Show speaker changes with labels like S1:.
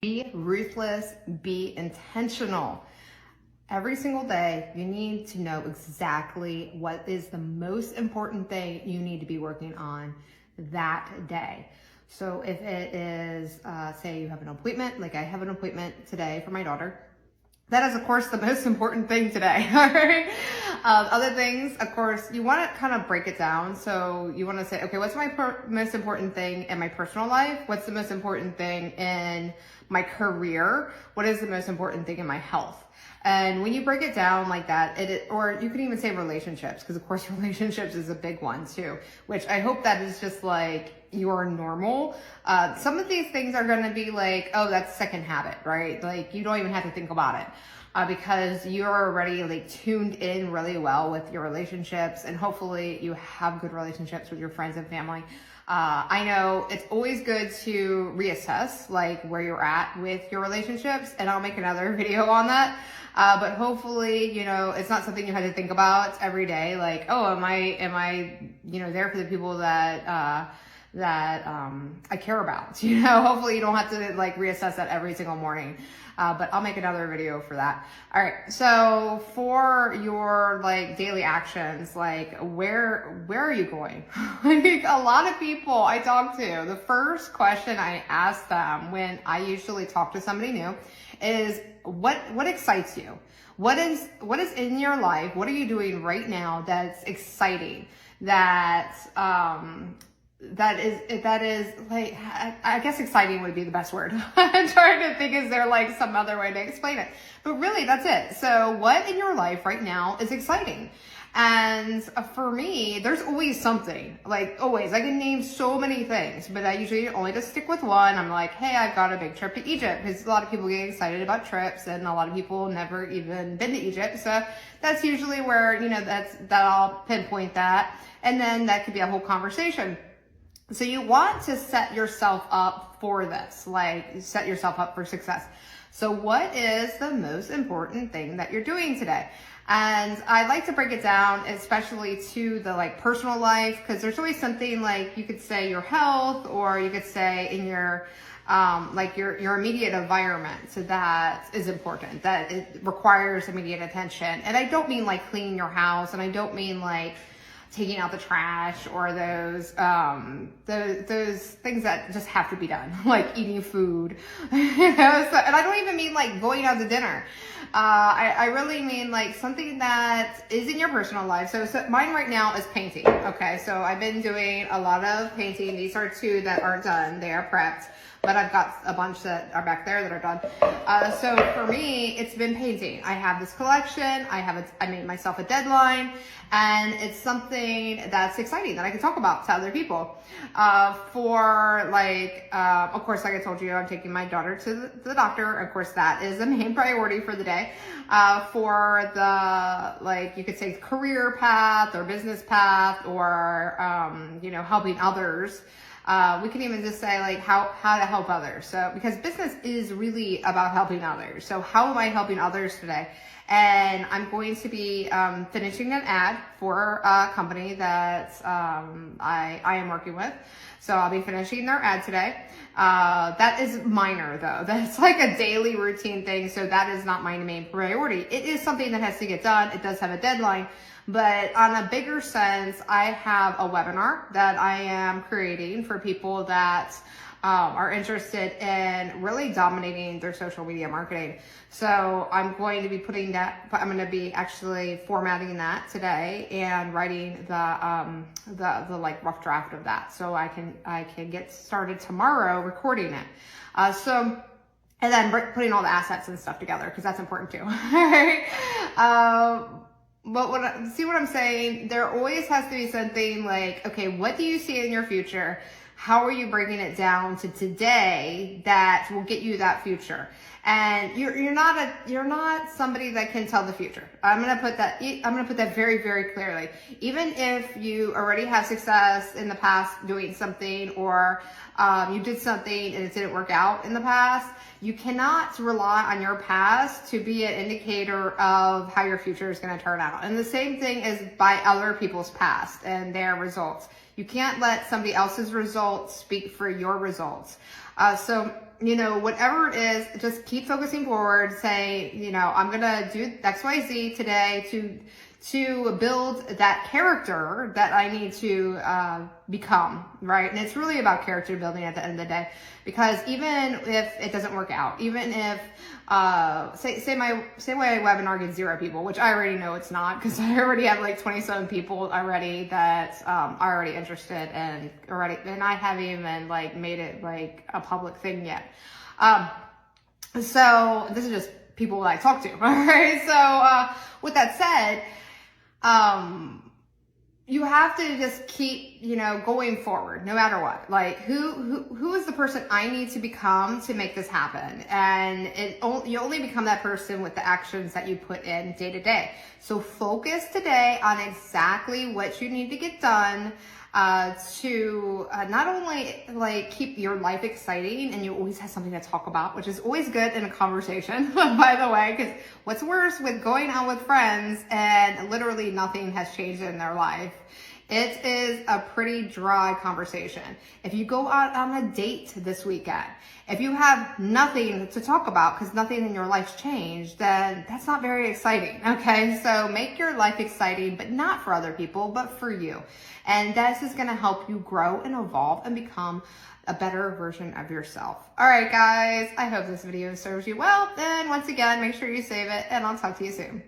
S1: Be ruthless, be intentional. Every single day, you need to know exactly what is the most important thing you need to be working on that day. So if it is, say you have an appointment, like I have an appointment today for my daughter, that is, of course, the most important thing today. All right. Other things, of course, you want to kind of break it down. So you want to say, okay, what's my most important thing in my personal life? What's the most important thing in my career? What is the most important thing in my health? And when you break it down like that, or you can even say relationships, because of course relationships is a big one too, which I hope that is just like your normal. Some of these things are going to be like, oh, that's second habit, right? Like you don't even have to think about it. Because you're already like tuned in really well with your relationships, and hopefully you have good relationships with your friends and family. I know it's always good to reassess like where you're at with your relationships, and I'll make another video on that. But hopefully, you know, it's not something you have to think about every day. Like, oh, am I, you know, there for the people that I care about, you know. Hopefully you don't have to like reassess that every single morning. But I'll make another video for that. All right. So for your like daily actions, like where are you going? Like a lot of people I talk to, the first question I ask them when I usually talk to somebody new is what excites you? What is in your life? What are you doing right now that's exciting? That is like, I guess exciting would be the best word. I'm trying to think, is there like some other way to explain it? But really, that's it. So what in your life right now is exciting? And for me, there's always something, like always. I can name so many things, but I usually only just stick with one. I'm like, hey, I've got a big trip to Egypt, because a lot of people get excited about trips, and a lot of people never even been to Egypt. So that's usually where, you know, that I'll pinpoint that. And then that could be a whole conversation. So you want to set yourself up for this, like set yourself up for success. So what is the most important thing that you're doing today? And I like to break it down, especially to the like personal life, because there's always something like you could say your health, or you could say in your like your immediate environment. So that is important, that it requires immediate attention. And I don't mean like cleaning your house, and I don't mean like taking out the trash, or those things that just have to be done, like eating food, you know. So, and I don't even mean like going out to dinner. I really mean like something that is in your personal life. So mine right now is painting. Okay, so I've been doing a lot of painting. These are two that aren't done; they are prepped. But I've got a bunch that are back there that are done. So for me, it's been painting. I have this collection. I made myself a deadline, and it's something that's exciting that I can talk about to other people. For like, of course, like I told you, I'm taking my daughter to the doctor. Of course, that is the main priority for the day. For the, like, you could say career path or business path, or, you know, helping others. We can even just say like how to help others. So because business is really about helping others. So how am I helping others today? And I'm going to be finishing an ad for a company that I am working with. So I'll be finishing their ad today. That is minor though. That's like a daily routine thing. So that is not my main priority. It is something that has to get done. It does have a deadline. But on a bigger sense, I have a webinar that I am creating for people that are interested in really dominating their social media marketing. So I'm going to be putting that, I'm going to be actually formatting that today and writing the like rough draft of that. So I can get started tomorrow recording it. And then putting all the assets and stuff together, because that's important too. But see what I'm saying? There always has to be something like, okay, what do you see in your future? How are you breaking it down to today that will get you that future? And you're not somebody that can tell the future. I'm gonna put that very, very clearly. Even if you already have success in the past doing something, or you did something and it didn't work out in the past, you cannot rely on your past to be an indicator of how your future is going to turn out. And the same thing is by other people's past and their results. You can't let somebody else's results speak for your results. So you know, whatever it is, just keep focusing forward. Say, you know, I'm going to do XYZ today to build that character that I need to become, right? And it's really about character building at the end of the day, because even if it doesn't work out, even if say my webinar gets 0 people, which I already know it's not, because I already have like 27 people already that are already interested and I haven't even like made it like a public thing yet. So this is just people that I talk to. All right. So with that said, you have to just keep, you know, going forward no matter what. Like who is the person I need to become to make this happen? And you only become that person with the actions that you put in day to day. So focus today on exactly what you need to get done to not only like keep your life exciting, and you always have something to talk about, which is always good in a conversation, by the way, because what's worse with going out with friends and literally nothing has changed in their life? It is a pretty dry conversation. If you go out on a date this weekend, if you have nothing to talk about because nothing in your life's changed, then that's not very exciting, okay? So make your life exciting, but not for other people, but for you. And this is gonna help you grow and evolve and become a better version of yourself. All right, guys, I hope this video serves you well. And once again, make sure you save it, and I'll talk to you soon.